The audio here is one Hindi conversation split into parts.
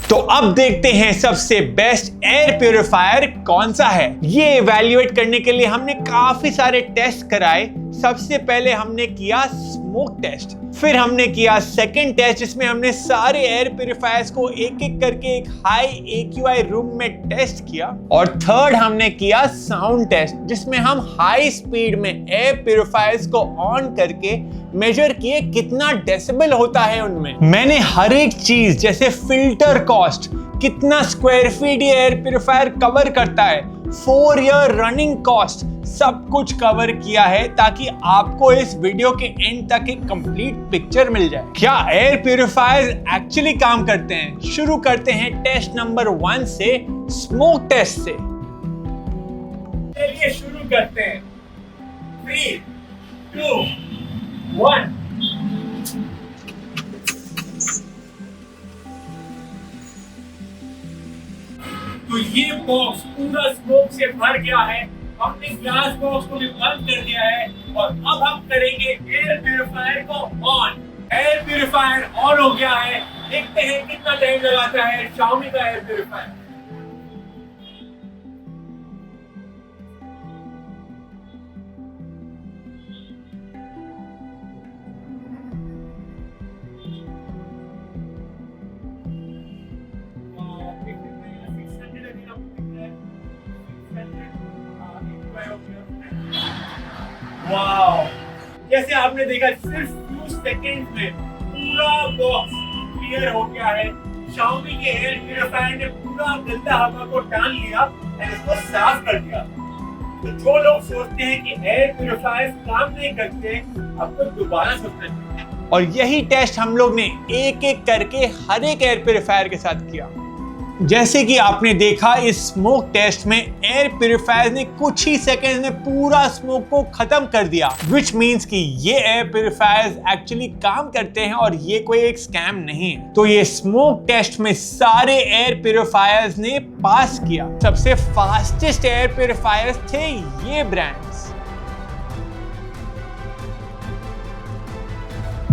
तो अब देखते हैं सबसे बेस्ट एयर प्यूरिफायर कौन सा है। ये इवैल्यूएट करने के लिए हमने काफी सारे टेस्ट कराए। सबसे पहले हमने किया स्मोक टेस्ट, फिर हमने किया सेकंड टेस्ट जिसमें हमने सारे एयर प्यूरिफायर्स को एक एक करके एक हाई AQI रूम में टेस्ट किया, और थर्ड हमने किया साउंड टेस्ट जिसमें हम हाई स्पीड में एयर प्यूरिफायर्स को ऑन करके मेजर किए कितना डेसिबल होता है उनमें। मैंने हर एक चीज जैसे फिल्टर कॉस्ट, कितना स्क्वायर फीट ये एयर प्यूरिफायर कवर करता है, 4 ईयर रनिंग कॉस्ट, सब कुछ कवर किया है ताकि आपको इस वीडियो के एंड तक एक कंप्लीट पिक्चर मिल जाए। क्या एयर प्यूरिफायर्स एक्चुअली काम करते हैं? शुरू करते हैं टेस्ट नंबर 1 से, स्मोक टेस्ट से। चलिए शुरू करते हैं। 3, 2, 1। तो ये बॉक्स पूरा स्मोक से भर गया है। हमने ग्लास बॉक्स को भी बंद कर दिया है और अब हम करेंगे एयर प्यूरिफायर को ऑन। एयर प्यूरिफायर ऑन हो गया है। देखते हैं कितना टाइम लगाता है Xiaomi का एयर प्यूरिफायर। वाओ, जैसे आपने देखा सिर्फ कुछ सेकंड में पूरा बॉक्स क्लियर हो गया है। Xiaomi के एयर प्यूरिफायर ने पूरा गंदा हवा को टान लिया और इसको साफ कर दिया। तो जो लोग सोचते हैं कि एयर प्यूरिफायर काम नहीं करते, अब तो दोबारा सोचना चाहिए। और यही टेस्ट हम लोग ने एक एक करके हर एक एयर प्यूरिफायर के साथ किया। जैसे कि आपने देखा इस स्मोक टेस्ट में एयर प्यूरिफायर ने कुछ ही सेकंड में पूरा स्मोक को खत्म कर दिया, विच मीन्स कि ये एयर प्यूरिफायर्स एक्चुअली काम करते हैं और ये कोई एक स्कैम नहीं है। तो ये स्मोक टेस्ट में सारे एयर प्यूरिफायर्स ने पास किया। सबसे फास्टेस्ट एयर प्यूरिफायर्स थे ये ब्रांड्स,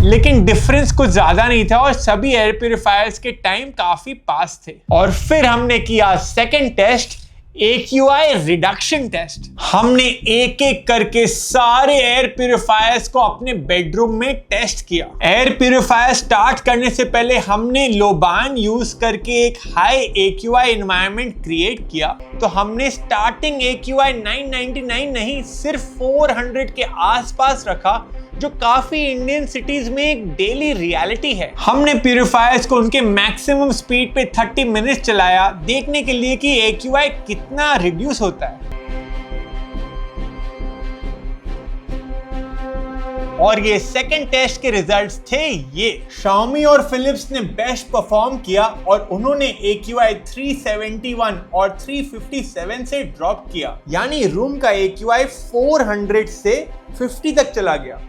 लेकिन डिफरेंस कुछ ज्यादा नहीं था और सभी एयर प्यूरिफायर्स के टाइम काफी पास थे। और फिर हमने किया second test, AQI reduction test. हमने एक एक करके सारे एयर प्यूरिफायर्स को अपने बेडरूम में टेस्ट किया। एयर प्यूरिफायर स्टार्ट करने से पहले हमने लोबान यूज करके एक हाई AQI एनवायरनमेंट क्रिएट किया। तो हमने स्टार्टिंग AQI 999 नहीं, सिर्फ 400 के आसपास रखा, जो काफी इंडियन सिटीज में एक डेली रियलिटी है। हमने प्यूरिफायर्स को उनके मैक्सिमम स्पीड पे 30 मिनट चलाया, देखने के लिए कि AQI कितना रिड्यूस होता है। और ये सेकंड टेस्ट के रिजल्ट्स थे ये। Xiaomi और Philips ने बेस्ट परफॉर्म किया और उन्होंने AQI 371 और 357 से ड्रॉप किया, यानी रूम का AQI 400 से 50 तक चला गया।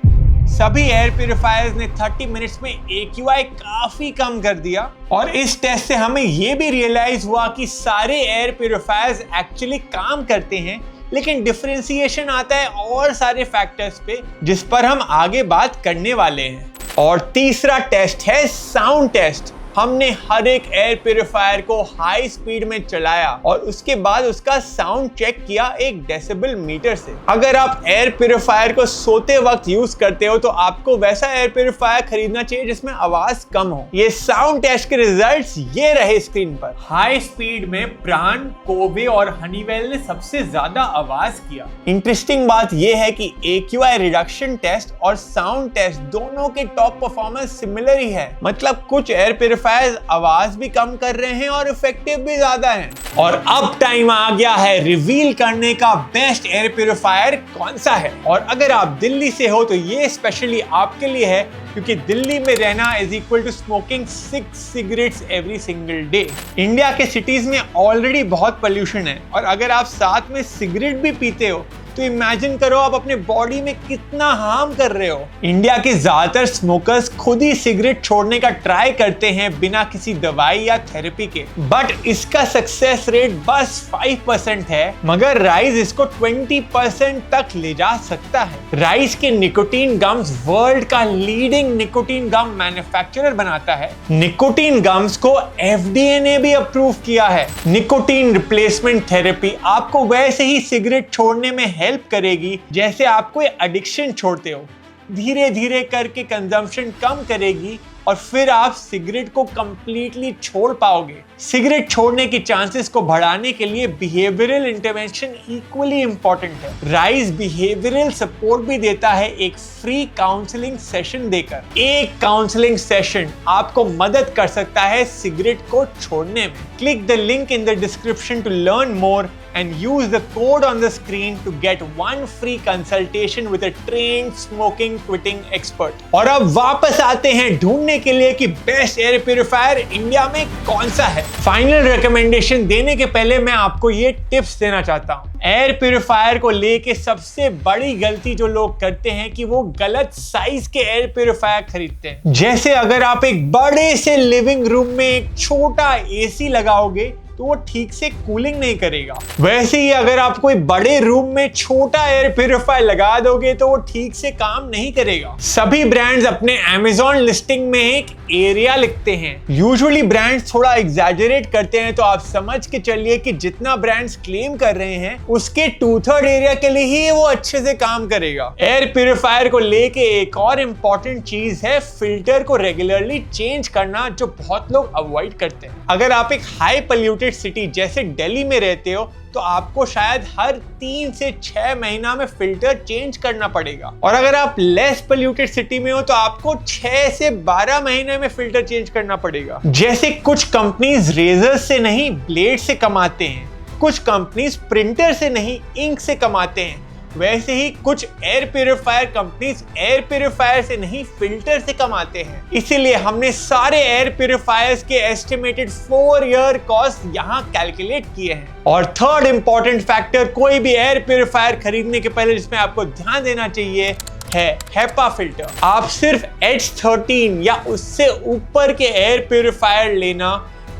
सभी एयर प्यूरिफायर्स ने 30 मिनट्स में AQI काफी कम कर दिया। और इस टेस्ट से हमें यह भी रियलाइज हुआ कि सारे एयर प्यूरिफायर्स एक्चुअली काम करते हैं, लेकिन डिफरेंशिएशन आता है और सारे फैक्टर्स पे, जिस पर हम आगे बात करने वाले हैं। और तीसरा टेस्ट है साउंड टेस्ट। हमने हर एक एयर प्यूरिफायर को हाई स्पीड में चलाया और उसके बाद उसका साउंड चेक किया एक डेसिबल मीटर से। अगर आप एयर प्यूरिफायर को सोते वक्त यूज करते हो तो आपको वैसा एयर प्यूरिफायर खरीदना चाहिए जिसमें आवाज कम हो। ये साउंड टेस्ट के रिजल्ट्स ये रहे स्क्रीन पर। हाई स्पीड में प्राण, कोवे और हनीवेल ने सबसे ज्यादा आवाज किया। इंटरेस्टिंग बात यह है कि AQI रिडक्शन टेस्ट और साउंड टेस्ट दोनों के टॉप परफॉर्मेंस सिमिलर ही है। मतलब कुछ एयर प्यूरिफायर आवाज भी कम कर रहे हैं और इफेक्टिव भी ज्यादा हैं। और अब टाइम आ गया है रिवील करने का बेस्ट एयर प्यूरिफायर कौन सा है। और अगर आप दिल्ली से हो तो ये स्पेशली आपके लिए है, क्योंकि दिल्ली में रहना is equal to smoking 6 cigarettes every single day. India के सिटीज में ऑलरेडी बहुत पोल्यूशन है और अगर आप साथ में सिगरेट भी पीते हो तो इमेजिन करो आप अपने बॉडी में कितना हार्म कर रहे हो। इंडिया के ज्यादातर स्मोकर्स खुद ही सिगरेट छोड़ने का ट्राई करते हैं बिना किसी दवाई या थेरेपी के, बट इसका सक्सेस रेट बस 5% है, मगर राइज इसको 20% तक ले जा सकता है। राइज के निकोटीन गम्स वर्ल्ड का leading leading nicotine gum manufacturer बनाता है। निकोटीन गम्स को FDA ने भी अप्रूव किया है। निकोटीन रिप्लेसमेंट थेरेपी आपको वैसे ही सिगरेट छोड़ने में हेल्प करेगी जैसे आप कोई एडिक्शन छोड़ते हो। धीरे धीरे करके कंजम्पशन कम करेगी और फिर आप सिगरेट को कंप्लीटली छोड़ पाओगे। सिगरेट छोड़ने की चांसेस को बढ़ाने के लिए बिहेवियरल इंटरवेंशन इक्वली इंपॉर्टेंट है। राइज बिहेवियरल सपोर्ट भी देता है एक फ्री काउंसलिंग सेशन देकर। एक काउंसलिंग सेशन आपको मदद कर सकता है सिगरेट को छोड़ने में। Click the link in the description to learn more and use the code on the screen to get one free consultation with a trained smoking quitting expert। और अब वापस आते हैं ढूंढने के लिए कि बेस्ट एयर प्यूरिफायर इंडिया में कौन सा है। फाइनल रिकमेंडेशन देने के पहले मैं आपको ये टिप्स देना चाहता हूँ। एयर प्यूरिफायर को लेके सबसे बड़ी गलती जो लोग करते हैं कि वो गलत साइज के एयर प्यूरिफायर खरीदते हैं। जैसे अगर आप एक बड़े से लिविंग रूम में एक छोटा AC लगाओगे तो वो ठीक से कूलिंग नहीं करेगा। वैसे ही अगर आप कोई बड़े रूम में छोटा एयर प्यूरिफायर लगा दोगे तो वो ठीक से काम नहीं करेगा। सभी ब्रांड्स अपने Amazon लिस्टिंग में एक एरिया लिखते हैं। यूजुअली ब्रांड्स थोड़ा एग्जैजरेट करते हैं, तो आप समझ के चलिए कि जितना ब्रांड्स क्लेम कर रहे हैं उसके 2/3 एरिया के लिए ही वो अच्छे से काम करेगा। एयर प्यूरिफायर को लेके एक और इम्पोर्टेंट चीज है फिल्टर को रेगुलरली चेंज करना, जो बहुत लोग अवॉइड करते हैं। अगर आप एक हाई पोल्यूटेड सिटी जैसे दिल्ली में रहते हो तो आपको शायद हर 3 से 6 महीना में फिल्टर चेंज करना पड़ेगा, और अगर आप लेस पोल्यूटेड सिटी में हो तो आपको 6 से 12 महीने में फिल्टर चेंज करना पड़ेगा। जैसे कुछ कंपनीज रेजर से नहीं ब्लेड से कमाते हैं, कुछ कंपनीज प्रिंटर से नहीं इंक से कमाते हैं, वैसे ही कुछ air purifier companies air purifier से नहीं फिल्टर से कमाते हैं। इसीलिए हमने सारे एयर प्यूरिफायर्स के एस्टिमेटेड 4 ईयर कॉस्ट यहाँ कैलकुलेट किए हैं। और थर्ड इंपॉर्टेंट फैक्टर कोई भी एयर प्यूरिफायर खरीदने के पहले जिसमें आपको ध्यान देना चाहिए है HEPA फिल्टर। आप सिर्फ H13 या उससे ऊपर के एयर प्यूरिफायर लेना।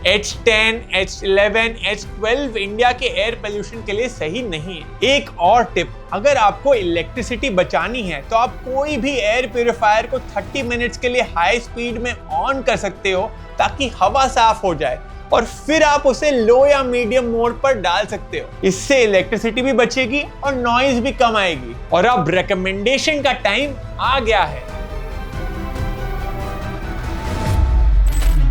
H10, H11, H12 इंडिया के एयर पोल्यूशन के लिए सही नहीं है। एक और टिप, अगर आपको इलेक्ट्रिसिटी बचानी है तो आप कोई भी एयर प्यूरिफायर को 30 मिनट्स के लिए हाई स्पीड में ऑन कर सकते हो ताकि हवा साफ हो जाए, और फिर आप उसे लो या मीडियम मोड पर डाल सकते हो। इससे इलेक्ट्रिसिटी भी बचेगी और नॉइज भी कम आएगी। और अब रिकमेंडेशन का टाइम आ गया है।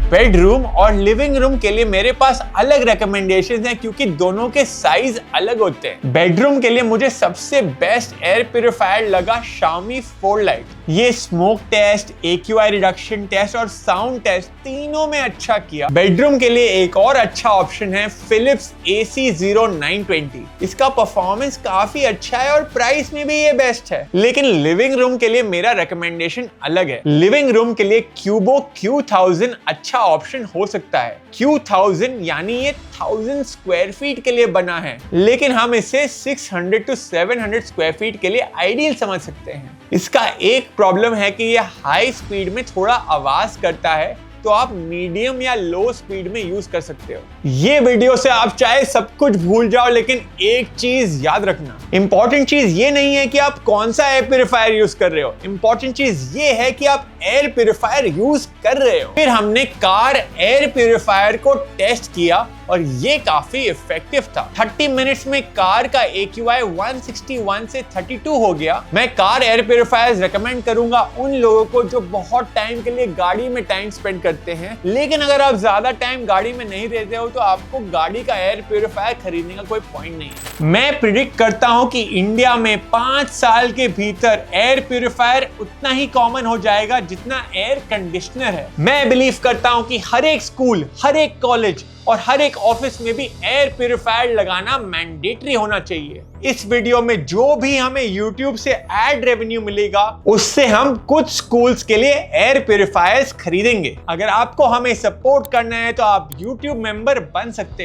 बेडरूम और लिविंग रूम के लिए मेरे पास अलग रिकमेंडेशंस हैं, क्योंकि दोनों के साइज अलग होते हैं। बेडरूम के लिए मुझे सबसे बेस्ट एयर प्यूरिफायर लगा Xiaomi 4 Lite। ये smoke test, AQI reduction test और साउंड टेस्ट तीनों में अच्छा किया। बेडरूम के लिए एक और अच्छा ऑप्शन है Philips AC0920। इसका परफॉर्मेंस काफी अच्छा है और प्राइस में भी ये बेस्ट है। लेकिन लिविंग रूम के लिए मेरा रिकमेंडेशन अलग है। लिविंग रूम के लिए Cubo Q1000 अच्छा ऑप्शन हो सकता है। Q1000 यानी ये 1000 स्क्वायर फीट के लिए बना है, लेकिन हम इसे 600 to 700 स्क्वायर फीट के लिए आइडियल समझ सकते हैं। इसका एक प्रॉब्लम है कि ये हाई स्पीड में थोड़ा आवाज करता है, तो आप मीडियम या लो स्पीड में यूज कर सकते हो। ये वीडियो से आप चाहे सब कुछ भूल जाओ, लेकिन एक चीज याद रखना, इंपॉर्टेंट चीज ये नहीं है कि आप कौन सा एयर प्यूरिफायर यूज कर रहे हो, इंपॉर्टेंट चीज ये है कि आप एयर प्यूरिफायर यूज कर रहे हो। फिर हमने कार एयर प्यूरिफायर को टेस्ट किया और ये काफी इफेक्टिव था। 30 मिनट्स में कार का AQI 161 से 32 हो गया। मैं कार एयर प्यूरिफायर्स रेकमेंड करूंगा उन लोगों को जो बहुत टाइम के लिए गाड़ी में टाइम स्पेंड करते हैं, लेकिन अगर आप ज्यादा टाइम गाड़ी में नहीं रहते हो तो आपको गाड़ी का एयर प्यूरिफायर खरीदने का कोई पॉइंट नहीं है। मैं प्रिडिक्ट करता हूं कि इंडिया में 5 साल के भीतर एयर प्यूरिफायर उतना ही कॉमन हो जाएगा जितना एयर कंडीशनर है। मैं बिलीव करता हूं कि हर एक स्कूल, हर एक कॉलेज और हर एक ऑफिस में भी एयर प्यूरिफायर लगाना मैंडेटरी होना चाहिए। इस वीडियो में जो भी हमें YouTube से एड रेवेन्यू मिलेगा, उससे हम कुछ स्कूल्स के लिए एयर प्यूरिफायर्स खरीदेंगे। अगर आपको हमें सपोर्ट करना है तो आप YouTube मेंबर बन सकते हो।